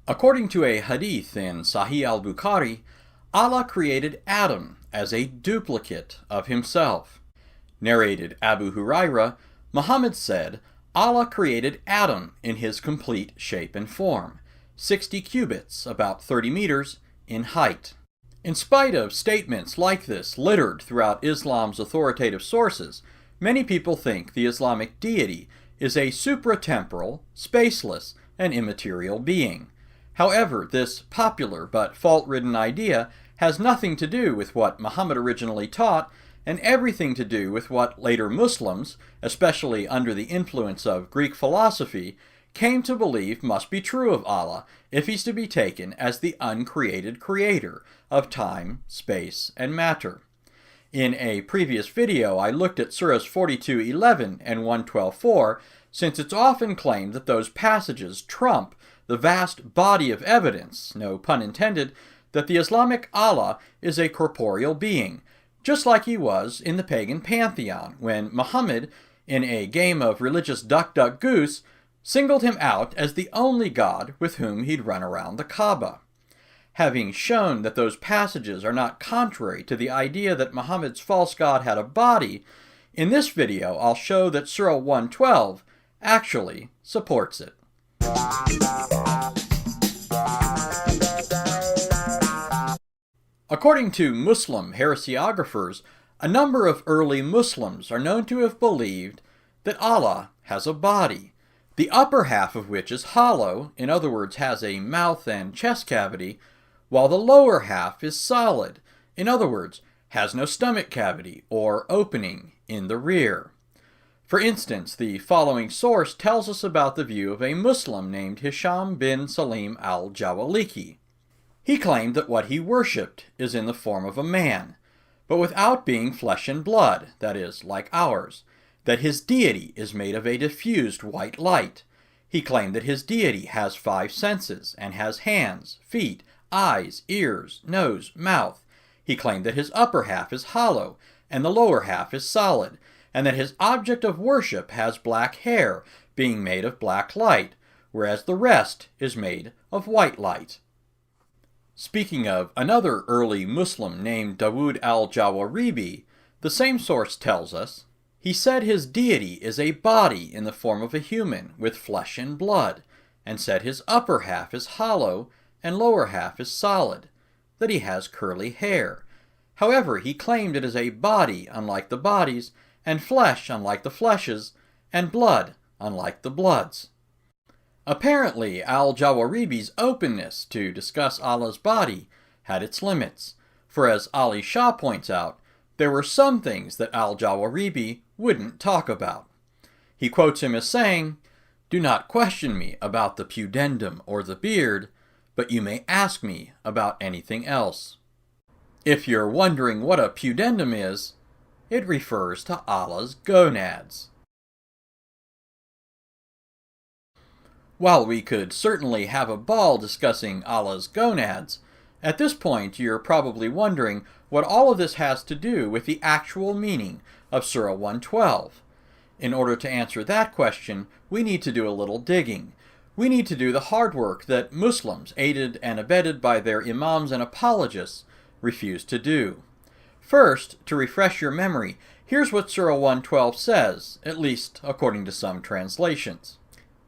According to a hadith in Sahih al-Bukhari, Allah created Adam as a duplicate of himself. Narrated Abu Huraira, Muhammad said, Allah created Adam in his complete shape and form, 60 cubits, about 30 meters, in height. In spite of statements like this littered throughout Islam's authoritative sources, many people think the Islamic deity is a supratemporal, spaceless, and immaterial being. However, this popular but fault-ridden idea has nothing to do with what Muhammad originally taught and everything to do with what later Muslims, especially under the influence of Greek philosophy, came to believe must be true of Allah if he's to be taken as the uncreated creator of time, space, and matter. In a previous video, I looked at Surahs 42:11 and 112:4, since it's often claimed that those passages trump the vast body of evidence, no pun intended, that the Islamic Allah is a corporeal being, just like he was in the pagan pantheon when Muhammad, in a game of religious duck-duck-goose, singled him out as the only God with whom he'd run around the Kaaba. Having shown that those passages are not contrary to the idea that Muhammad's false god had a body, in this video I'll show that Surah 112 actually supports it. According to Muslim heresiographers, a number of early Muslims are known to have believed that Allah has a body, the upper half of which is hollow, in other words has a mouth and chest cavity, while the lower half is solid, in other words has no stomach cavity or opening in the rear. For instance, the following source tells us about the view of a Muslim named Hisham bin Salim al-Jawaliki. He claimed that what he worshipped is in the form of a man, but without being flesh and blood, that is, like ours, that his deity is made of a diffused white light. He claimed that his deity has 5 senses and has hands, feet, eyes, ears, nose, mouth. He claimed that his upper half is hollow and the lower half is solid, and that his object of worship has black hair, being made of black light, whereas the rest is made of white light. Speaking of another early Muslim named Dawood al-Jawaribi, the same source tells us, he said his deity is a body in the form of a human with flesh and blood, and said his upper half is hollow and lower half is solid, that he has curly hair. However, he claimed it is a body unlike the bodies, and flesh unlike the fleshes, and blood unlike the bloods. Apparently, al-Jawaribi's openness to discuss Allah's body had its limits, for as Ali Shah points out, there were some things that al-Jawaribi wouldn't talk about. He quotes him as saying, "Do not question me about the pudendum or the beard, but you may ask me about anything else." If you're wondering what a pudendum is, it refers to Allah's gonads. While we could certainly have a ball discussing Allah's gonads, at this point you're probably wondering what all of this has to do with the actual meaning of Surah 112. In order to answer that question, we need to do a little digging. We need to do the hard work that Muslims, aided and abetted by their imams and apologists, refuse to do. First, to refresh your memory, here's what Surah 112 says, at least according to some translations.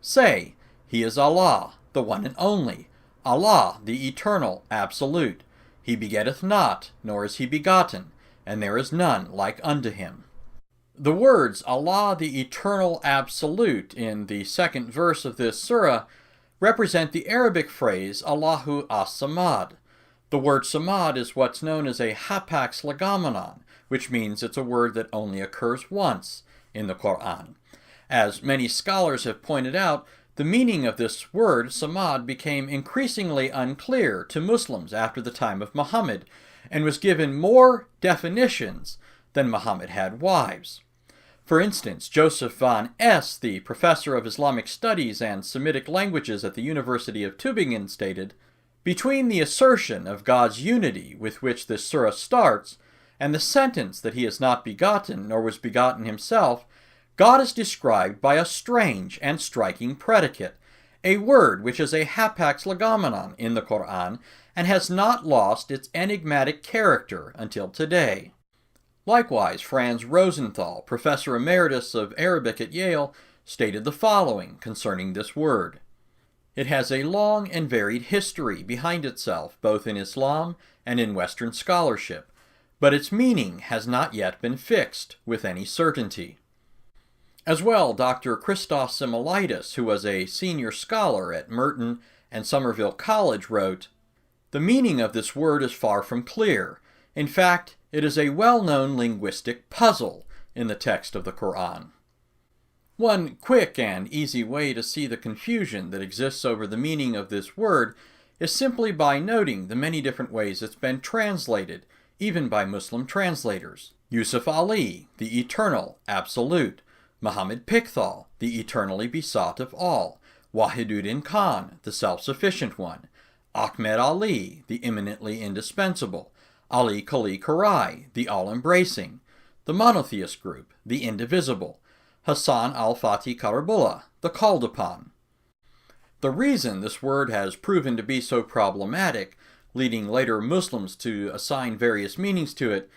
Say, He is Allah, the one and only, Allah, the eternal, absolute. He begetteth not, nor is he begotten, and there is none like unto him. The words Allah, the eternal, absolute, in the second verse of this surah, represent the Arabic phrase Allahu as-Samad. The word Samad is what's known as a hapax legomenon, which means it's a word that only occurs once in the Qur'an. As many scholars have pointed out, the meaning of this word, Samad, became increasingly unclear to Muslims after the time of Muhammad, and was given more definitions than Muhammad had wives. For instance, Joseph van Es, the professor of Islamic studies and Semitic languages at the University of Tübingen, stated, "Between the assertion of God's unity with which this surah starts, and the sentence that he is not begotten, nor was begotten himself, God is described by a strange and striking predicate, a word which is a hapax legomenon in the Qur'an and has not lost its enigmatic character until today. Likewise, Franz Rosenthal, professor emeritus of Arabic at Yale, stated the following concerning this word. It has a long and varied history behind itself, both in Islam and in Western scholarship, but its meaning has not yet been fixed with any certainty. As well, Dr. Christos Similaitis, who was a senior scholar at Merton and Somerville College, wrote, "The meaning of this word is far from clear. In fact, it is a well-known linguistic puzzle in the text of the Qur'an." One quick and easy way to see the confusion that exists over the meaning of this word is simply by noting the many different ways it's been translated, even by Muslim translators. Yusuf Ali, the eternal, absolute; Muhammad Pickthall, the eternally besought of all; Wahiduddin Khan, the self-sufficient one; Ahmed Ali, the imminently indispensable; Ali Kali Karai, the all-embracing; the monotheist group, the indivisible; Hassan al-Fatih Karabullah, the called upon. The reason this word has proven to be so problematic, leading later Muslims to assign various meanings to it,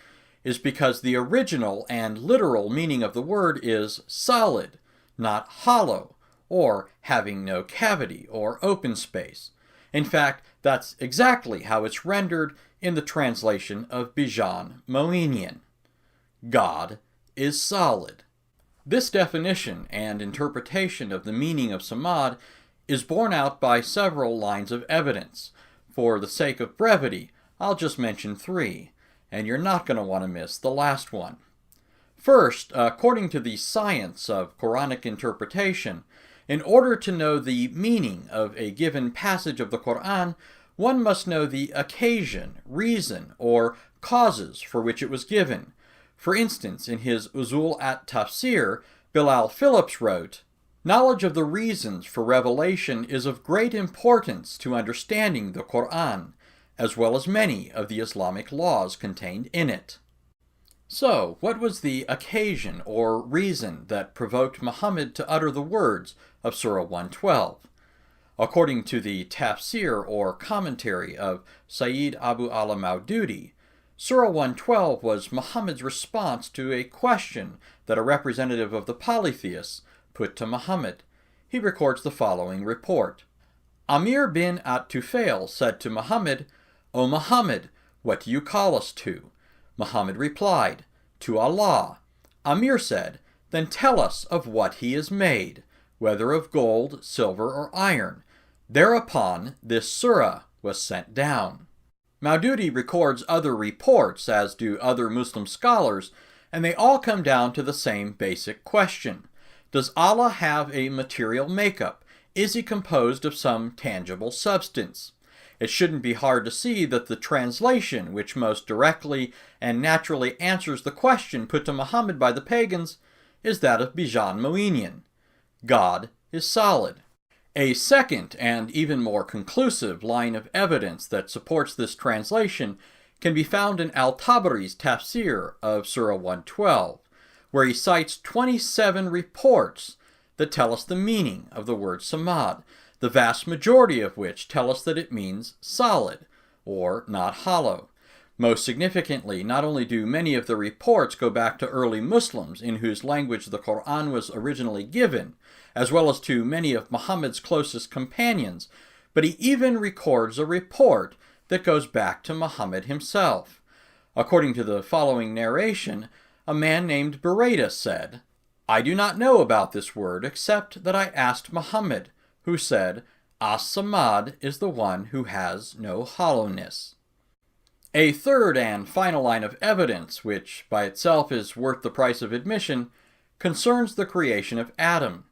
is because the original and literal meaning of the word is solid, not hollow, or having no cavity or open space. In fact, that's exactly how it's rendered in the translation of Bijan Moinian. God is solid. This definition and interpretation of the meaning of samad is borne out by several lines of evidence. For the sake of brevity, I'll just mention 3, and you're not going to want to miss the last one. First, according to the science of Quranic interpretation, in order to know the meaning of a given passage of the Qur'an, one must know the occasion, reason, or causes for which it was given. For instance, in his Uzul at-Tafsir, Bilal Phillips wrote, "Knowledge of the reasons for revelation is of great importance to understanding the Qur'an, as well as many of the Islamic laws contained in it." So, what was the occasion or reason that provoked Muhammad to utter the words of Surah 112? According to the tafsir or commentary of Sayyid Abu Ala Maududi, Surah 112 was Muhammad's response to a question that a representative of the polytheists put to Muhammad. He records the following report. Amir bin at-Tufail said to Muhammad, "O Muhammad, what do you call us to?" Muhammad replied, "To Allah." Amir said, "Then tell us of what he is made, whether of gold, silver, or iron." Thereupon this surah was sent down. Maududi records other reports, as do other Muslim scholars, and they all come down to the same basic question. Does Allah have a material makeup? Is he composed of some tangible substance? It shouldn't be hard to see that the translation, which most directly and naturally answers the question put to Muhammad by the pagans, is that of Bijan Moinian. God is solid. A second and even more conclusive line of evidence that supports this translation can be found in Al-Tabari's tafsir of Surah 112, where he cites 27 reports that tell us the meaning of the word samad, the vast majority of which tell us that it means solid, or not hollow. Most significantly, not only do many of the reports go back to early Muslims in whose language the Qur'an was originally given, as well as to many of Muhammad's closest companions, but he even records a report that goes back to Muhammad himself. According to the following narration, a man named Buraida said, "I do not know about this word except that I asked Muhammad, who said, As-Samad is the one who has no hollowness." A third and final line of evidence, which by itself is worth the price of admission, concerns the creation of Adam.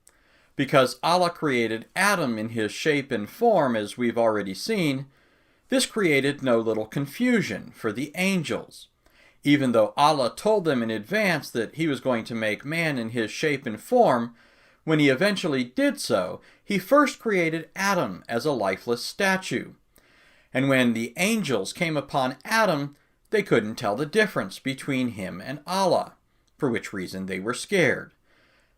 Because Allah created Adam in his shape and form, as we've already seen, this created no little confusion for the angels. Even though Allah told them in advance that he was going to make man in his shape and form, when he eventually did so, he first created Adam as a lifeless statue. And when the angels came upon Adam, they couldn't tell the difference between him and Allah, for which reason they were scared.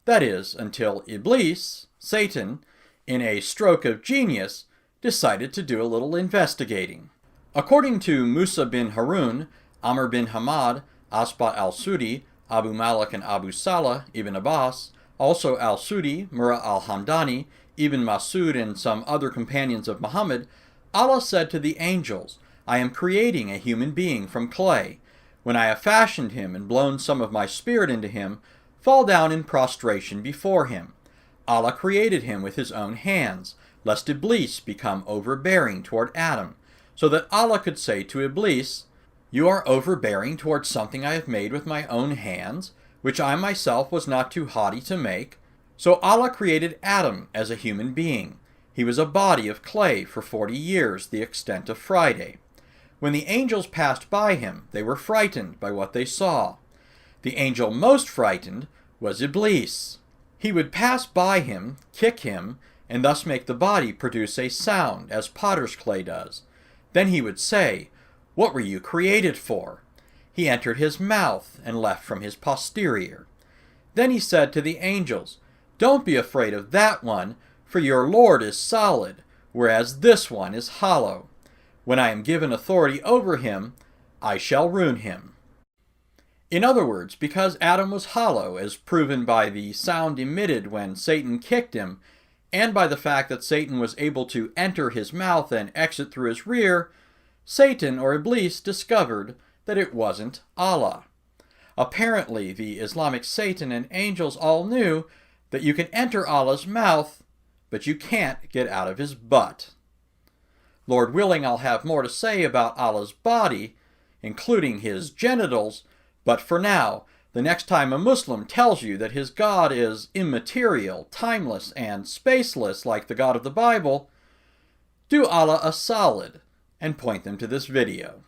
That is, until Iblis, Satan, in a stroke of genius, decided to do a little investigating. According to Musa bin Harun, Amr bin Hamad, Asbat al-Sudi, Abu Malik and Abu Salah, Ibn Abbas, also al-Sudi, Murrah al-Hamdani, Ibn Masud, and some other companions of Muhammad, Allah said to the angels, I am creating a human being from clay. When I have fashioned him and blown some of my spirit into him, fall down in prostration before him. Allah created him with his own hands, lest Iblis become overbearing toward Adam, so that Allah could say to Iblis, You are overbearing towards something I have made with my own hands, which I myself was not too haughty to make. So Allah created Adam as a human being. He was a body of clay for 40 years, the extent of Friday. When the angels passed by him, they were frightened by what they saw. The angel most frightened was Iblis. He would pass by him, kick him, and thus make the body produce a sound, as potter's clay does. Then he would say, What were you created for? He entered his mouth and left from his posterior. Then he said to the angels, Don't be afraid of that one, for your Lord is solid, whereas this one is hollow. When I am given authority over him, I shall ruin him. In other words, because Adam was hollow, as proven by the sound emitted when Satan kicked him, and by the fact that Satan was able to enter his mouth and exit through his rear, Satan or Iblis discovered that it wasn't Allah. Apparently, the Islamic Satan and angels all knew that you can enter Allah's mouth, but you can't get out of his butt. Lord willing, I'll have more to say about Allah's body, including his genitals, but for now, the next time a Muslim tells you that his God is immaterial, timeless, and spaceless like the God of the Bible, do Allah a solid and point them to this video.